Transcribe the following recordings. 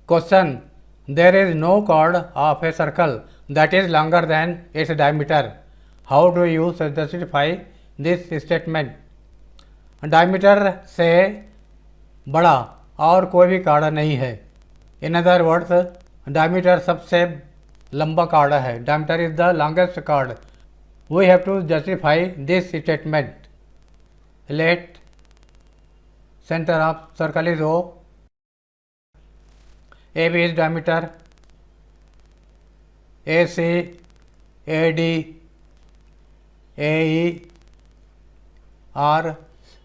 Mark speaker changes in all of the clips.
Speaker 1: Question. There is no chord of a circle that is longer than its diameter. How do you justify this statement? Diameter से बड़ा और कोई भी card नहीं है. In other words, diameter सबसे लंबा कार्ड है. Diameter is the longest chord. We have to justify this statement. Let center of circle is O. AB is diameter. AC, AD, AE are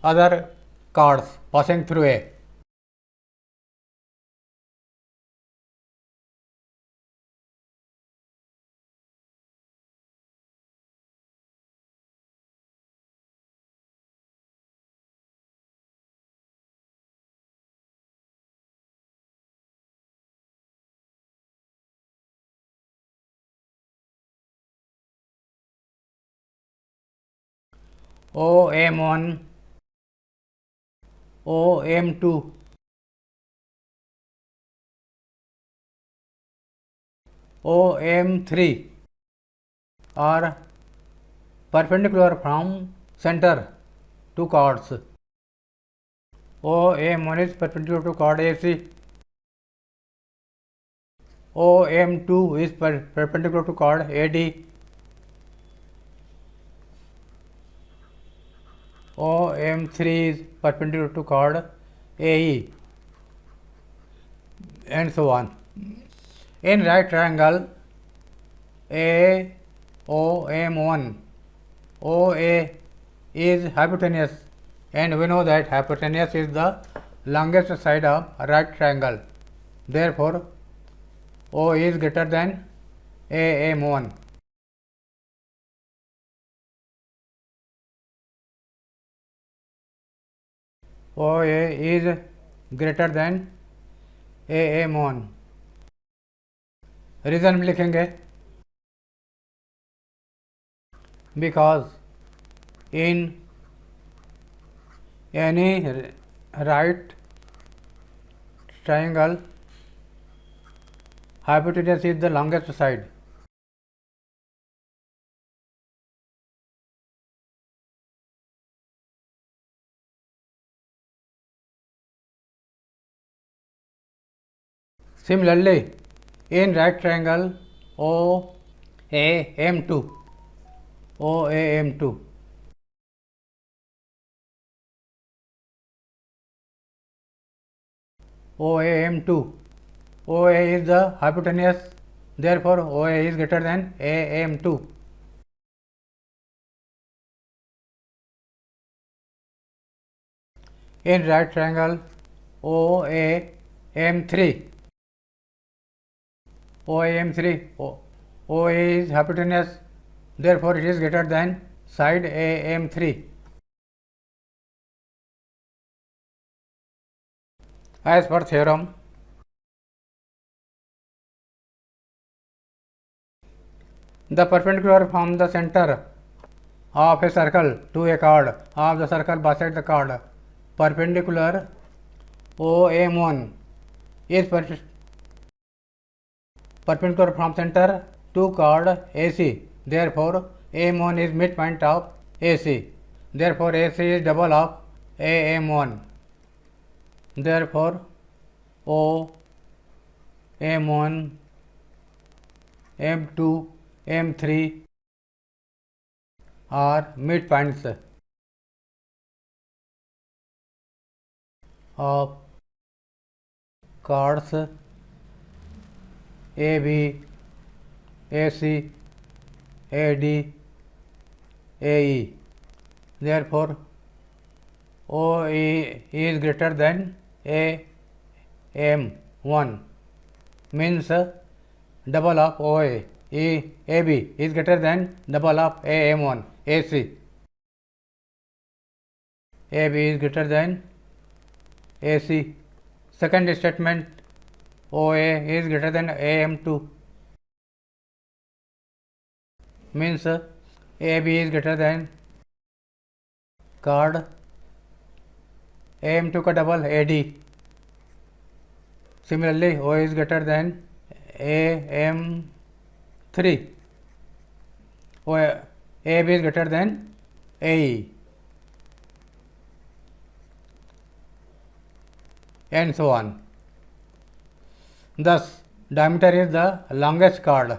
Speaker 1: other chords passing through A. OM1, OM2, OM3 are perpendicular from center to chords. OM1 is perpendicular to chord AC. OM2 is perpendicular to chord AD. OM3 is perpendicular to chord AE, and so on. In right triangle AOM1, OA is hypotenuse, and we know that hypotenuse is the longest side of right triangle. Therefore, O is greater than AM1. OA is greater than AM1. Reason में लिखेंगे because in any right triangle hypotenuse is the longest side. Similarly, in right triangle OAM2, OAM2, OAM2, OA is the hypotenuse, therefore OA is greater than AM2. In right triangle OAM3, OAM3, OA is hypotenuse, therefore it is greater than side AM3. As per theorem, the perpendicular from the center of a circle to a chord of the circle beside the chord perpendicular OM1 is perpendicular from center to chord AC. Therefore, AM1 is midpoint of AC. Therefore, AC is double of AM1. Therefore, O, M1, M2, M3 are midpoints of chords AB, AC, AD, AE. Therefore, OE is greater than AM1, means double of OA. AB is greater than double of AM1, AC. AB is greater than AC. Second statement, OA is greater than AM2, means AB is greater than chord AM2 का double AD. Similarly, O is greater than AM3. AB is greater than AE, and so on. Thus, diameter is the longest chord.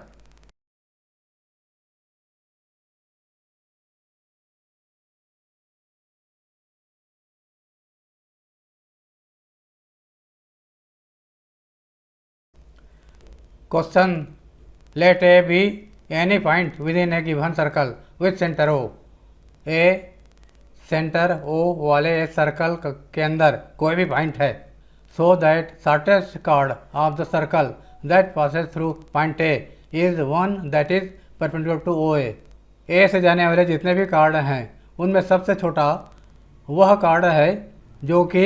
Speaker 1: Question: let A be any point within a given circle with center O. A centre O वाले एक circle के अंदर कोई भी point है, so that shortest chord of the circle that passes through point A is one that is perpendicular to O A से जाने वाले जितने भी कार्ड हैं उनमें सबसे छोटा वह कार्ड है जो कि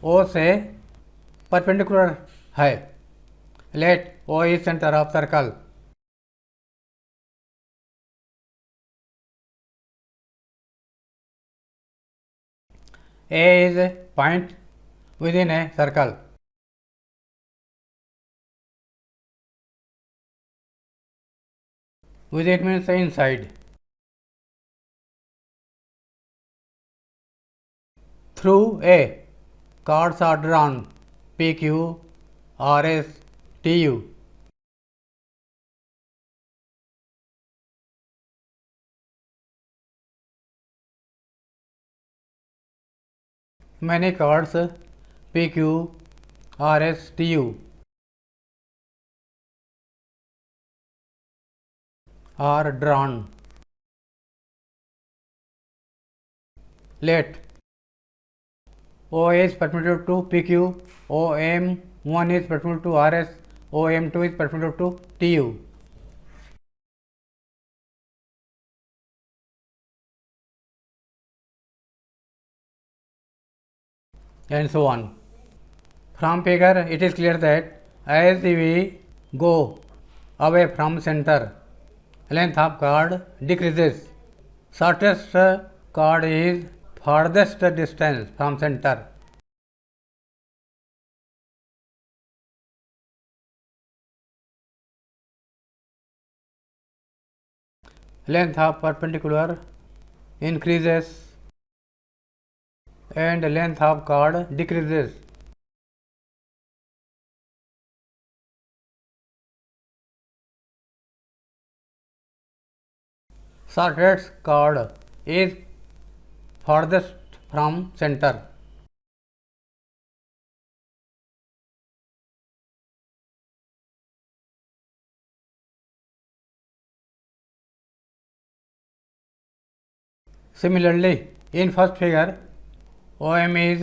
Speaker 1: O से परपेंडिकुलर है. Let O is centre of circle. A is a point within a circle. Within means inside. Through A, cards are drawn PQ, RS, TU. Many cards PQ, RS, TU are drawn. Let O is perpendicular to PQ, OM1 is perpendicular to RS, OM2 is perpendicular to TU. And so on. From figure, it is clear that as we go away from center, length of chord decreases. Shortest chord is farthest distance from center. Length of perpendicular increases and length of chord decreases. Shortest chord is farthest from center. Similarly, in first figure, OM is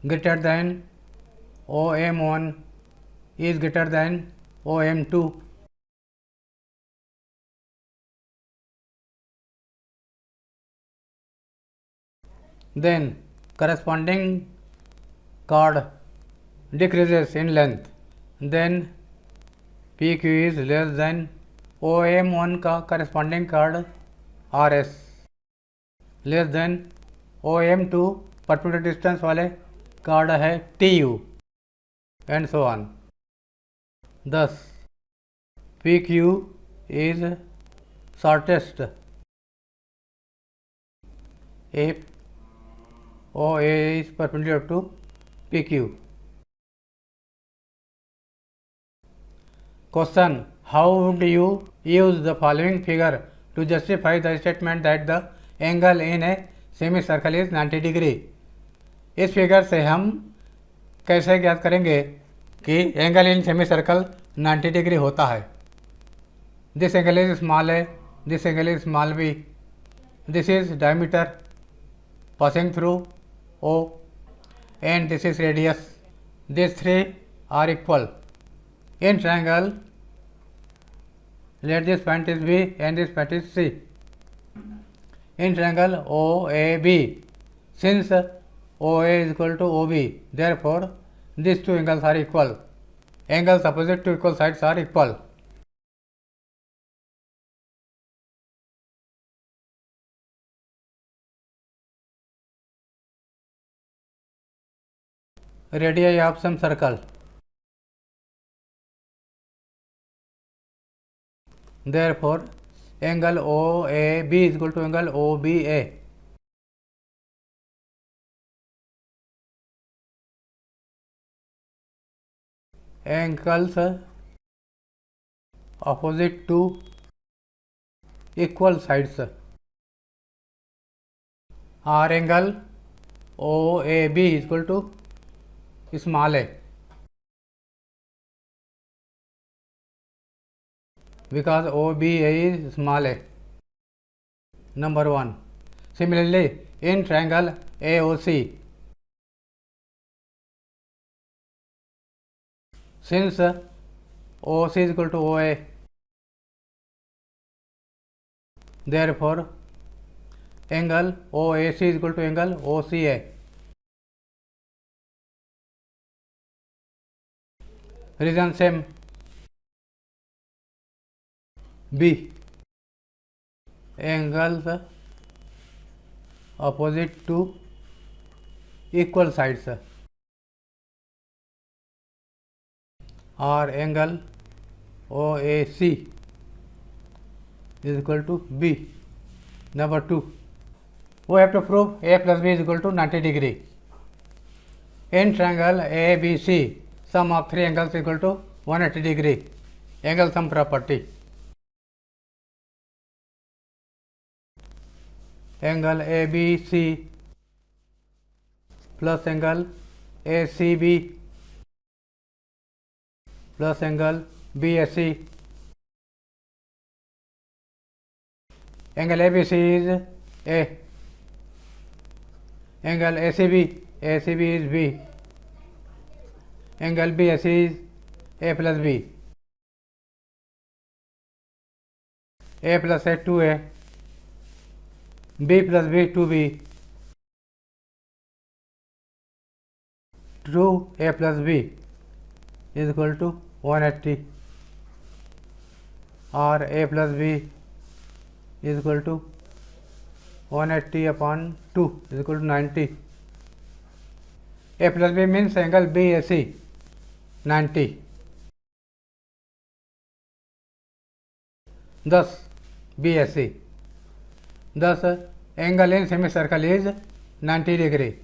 Speaker 1: greater than OM1 is greater than OM2. Then corresponding chord decreases in length. Then PQ is less than OM1 का corresponding chord RS less than OM2 perpendicular distance वाले chord है TU and so on. Thus PQ is shortest if OA is perpendicular to PQ. Question: how would you use the following figure to justify the statement that the angle in a semicircle is 90 degree? इस figure से हम कैसे ज्ञात करेंगे कि angle in semi circle 90 degree होता है? This angle is small a, this angle is small b, this is diameter passing through O and this is radius. These three are equal. In triangle, let this point is B and this point is C. In triangle OAB, since OA is equal to OB, therefore these two angles are equal. Angles opposite to equal sides are equal. Radii of some circle. Therefore, angle OAB is equal to angle OBA. Angles opposite to equal sides are angle OAB is equal to small a, because OBA is small a. Number 1. Similarly, in triangle AOC, since OC is equal to OA, therefore angle OAC is equal to angle OCA. Reason same. B. Angles opposite to equal sides or angle OAC is equal to B. Number 2. We have to prove A plus B is equal to 90 degree. In triangle ABC, sum of three angles is equal to 180 degree. Angle sum property. Angle ABC plus angle ACB plus angle BAC. Angle ABC is A. Angle ACB is B. Angle BAC is A plus B. A plus A 2A. B plus B 2B. 2A plus B is equal to 180, or A plus B is equal to 180 upon 2 is equal to 90. A plus B means angle BAC 90. Thus BAC. Thus angle in semicircle is 90 degree.